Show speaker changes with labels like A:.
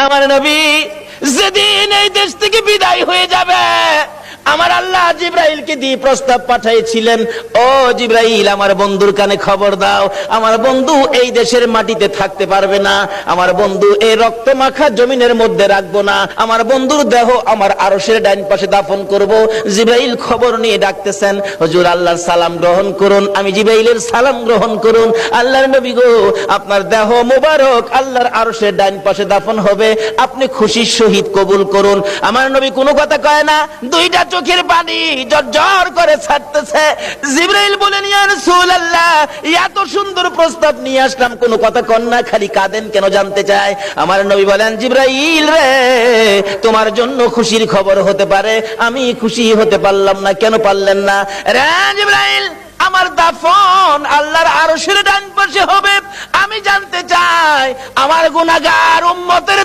A: আমার নবী যেদিন এই দেশ থেকে বিদায় হয়ে যাবে, আমার আল্লাহ জিব্রাইলকে দিয়ে প্রস্তাব পাঠাইছিলেন, ও জিব্রাইল, আমার বন্ধুর কানে খবর দাও, আমার বন্ধু এই দেশের মাটিতে থাকতে পারবে না, আমার বন্ধু এই রক্ত মাখা জমিনের মধ্যে রাখবো না, আমার বন্ধুর দেহ আমার আরশের ডাইন পাশে দাফন করব। জিব্রাইল খবর নিয়ে ডাকতেছেন, হুজুর আল্লাহর সালাম গ্রহণ করুন। আমি জিব্রাইলের সালাম গ্রহণ করুন। আল্লাহর নবী গো, আপনার দেহ মোবারক আল্লাহর আরশের ডাইন পাশে দাফন হবে, আপনি খুশির সহিত কবুল করুন। আমার নবী কোনো কথা কয় না, দুইটা চোখের পানি জর্জর করে ছাড়তেছে। জিবরাইল বলেন, ইয়া রাসূলুল্লাহ, এত সুন্দর প্রস্তাব নিয়ে আসলাম, কোনো কথা কন না, খালি কাঁদেন কেন জানতে চাই। আমার নবী বলেন, জিবরাইল রে, তোমার জন্য খুশির খবর হতে পারে, আমি খুশি হতে পারলাম না। কেন পারলেন না? রে জিবরাইল, আমার দাফন আল্লাহর আরশের ডান পাশে হবে, আমি জানতে চাই আমার গুনাহগার উম্মতের